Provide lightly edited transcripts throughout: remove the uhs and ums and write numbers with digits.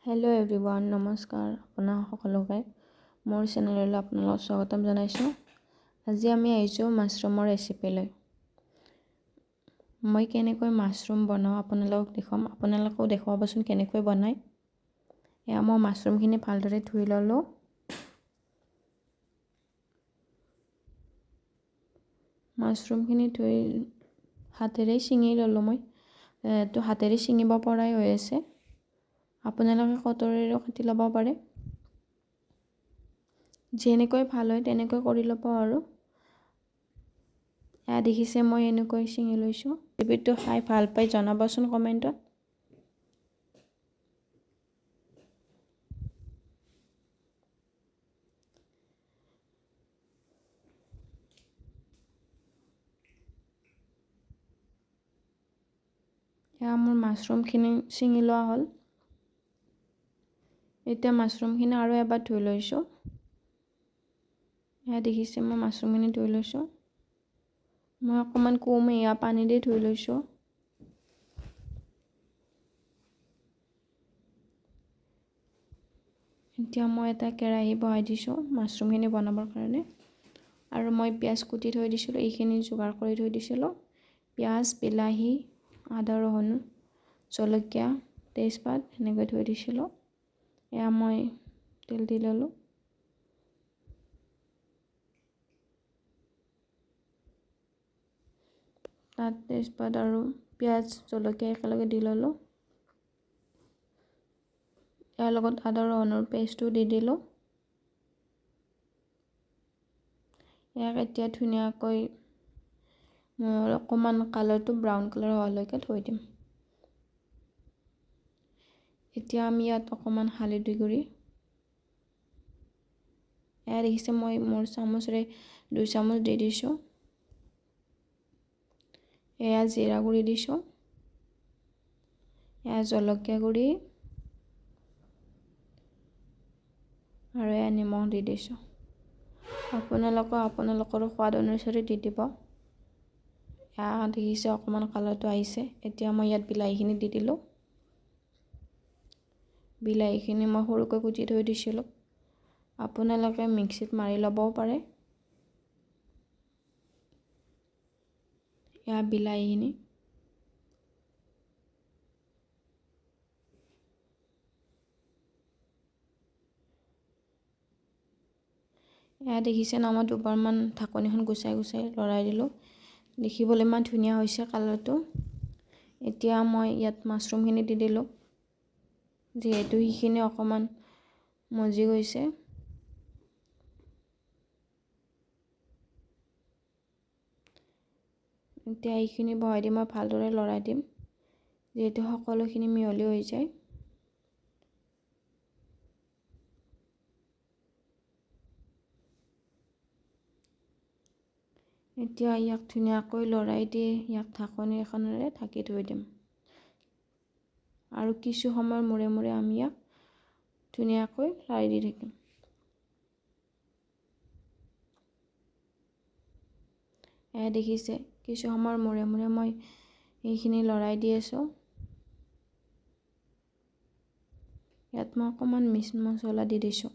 Hello' everyone, নমস্কাৰ আপোনাক সকলোকে মোৰ চেনেললৈ আপোনালোকক স্বাগতম জনাইছোঁ। আজি আমি আহিছোঁ মাছৰুমৰ ৰেচিপিলৈ। মই কেনেকৈ মাছৰুম বনাওঁ আপোনালোকেও দেখুৱাবচোন কেনেকৈ বনায়। এয়া মই মাছৰুমখিনি ভালদৰে ধুই ল'লোঁ। মাছৰুমখিনি ধুই হাতেৰে ছিঙি ল'লোঁ। মই হাতেৰে ছিঙিব পৰাই হৈ আছে। আপোনালোকে কটাৰীৰেও কাটি ল'ব পাৰে। যেনেকৈ ভাল হয় তেনেকৈ কৰি ল'ব আৰু। এয়া দেখিছে মই এনেকৈ ছিঙি লৈছোঁ। ৰেচিপিটো খাই ভাল পাই জনাবচোন কমেণ্টত। এয়া মোৰ মাছৰুমখিনি ছিঙি লোৱা হ'ল। এতিয়া মাছৰুমখিনি আৰু এবাৰ ধুই লৈছোঁ। এয়া দেখিছে মই মাছৰুমখিনি ধুই লৈছোঁ। মই অকণমান কুহুমীয়া পানী দি ধুই লৈছোঁ। এতিয়া মই এটা কেৰাহী বহাই দিছোঁ মাছৰুমখিনি বনাবৰ কাৰণে। আৰু মই পিঁয়াজ কুটি থৈ দিছিলোঁ, এইখিনি যোগাৰ কৰি থৈ দিছিলোঁ। পিঁয়াজ, বিলাহী, আদা, ৰহুন, জলকীয়া, তেজপাত সেনেকৈ থৈ দিছিলোঁ। এয়া মই তেল দি ল'লোঁ। তাত তেজপাত আৰু পিঁয়াজ, জলকীয়া একেলগে দি ল'লোঁ। ইয়াৰ লগত আদা ৰহুনৰ পেষ্টটো দি দিলোঁ। ইয়াক এতিয়া ধুনীয়াকৈ অকণমান কালাৰটো ব্ৰাউন কালাৰ হোৱালৈকে থৈ দিম। এতিয়া আমি ইয়াত অকণমান হালধি গুড়ি, এয়া দেখিছে মই মোৰ চামুচেৰে 2 চামুচ দি দিছোঁ। এয়া জিৰা গুড়ি দিছোঁ। এয়া জলকীয়া গুড়ি আৰু এয়া নিমখ দি দিছোঁ। আপোনালোকৰ সোৱাদ অনুসৰি দি দিব। এয়া দেখিছে অকণমান কালাৰটো আহিছে। এতিয়া মই ইয়াত বিলাহীখিনি দি দিলোঁ। বিলাহীখিনি মই সৰুকৈ কুটি থৈ দিছিলোঁ। আপোনালোকে মিক্সিত মাৰি ল'বও পাৰে। এয়া বিলাহীখিনি এয়া দেখিছে ন, মই দুবাৰমান ঢাকনিখন গুচাই লৰাই দিলোঁ। দেখিবলৈ ইমান ধুনীয়া হৈছে কালাৰটো। এতিয়া মই ইয়াত মাছৰুমখিনি দি দিলোঁ। যিহেতু সেইখিনি অকণমান মজি গৈছে। এতিয়া এইখিনি বহাই দি মই ভালদৰে লৰাই দিম, যিহেতু সকলোখিনি মিহলি হৈ যায়। এতিয়া ইয়াক ধুনীয়াকৈ লৰাই দি ইয়াক ঢাকনি এখনেৰে ঢাকি থৈ দিম। আৰু কিছু সময়ৰ মূৰে মূৰে আমি ইয়াক ধুনীয়াকৈ লাৰি দি থাকিম। এয়া দেখিছে কিছু সময়ৰ মূৰে মূৰে মই এইখিনি লৰাই দি আছোঁ। ইয়াত মই অকণমান মিট মছলা দি দিছোঁ।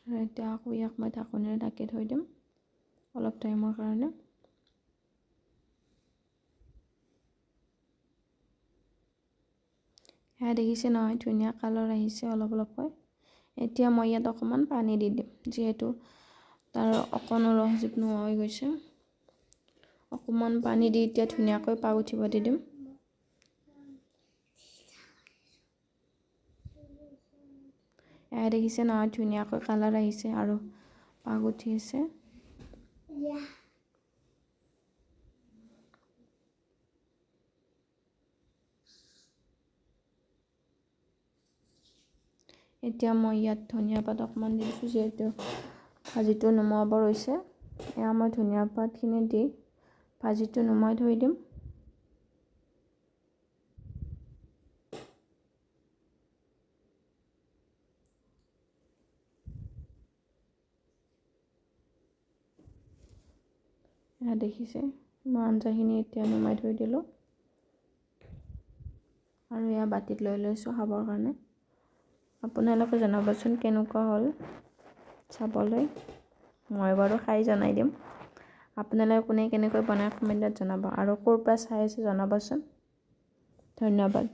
আৰু এতিয়া আকৌ ইয়াক মই ঢাকনিৰে ঢাকি থৈ দিম অলপ টাইমৰ কাৰণে। এয়া দেখিছে নহয়, ধুনীয়া কালাৰ আহিছে অলপকৈ। এতিয়া মই ইয়াত অকণমান পানী দি দিম, যিহেতু তাৰ অকণো ৰস নোহোৱা হৈ গৈছে। অকণমান পানী দি এতিয়া ধুনীয়াকৈ পাগ উঠিব দি দিম। এয়া দেখিছে নহয়, ধুনীয়াকৈ কালাৰ আহিছে আৰু পাগ উঠি আছে। এতিয়া মই ইয়াত ধনিয়া পাত অকণমান দি দিছোঁ, যিহেতু ভাজিটো নুমুৱাব হৈছে। এয়া মই ধনিয়া পাতখিনি দি ভাজিটো নুমাই থৈ দিম। এয়া দেখিছে মই আঞ্জাখিনি এতিয়া নমাই থৈ দিলোঁ আৰু এয়া বাতিত লৈ লৈছোঁ খাবৰ কাৰণে। আপোনালোকে জনাবচোন কেনেকুৱা হ'ল চাবলৈ। মই বাৰু খাই জনাই দিম। আপোনালোকে কোনে কেনেকৈ বনাই কমেণ্টত জনাব আৰু ক'ৰ পৰা চাই আছে জনাবচোন। ধন্যবাদ।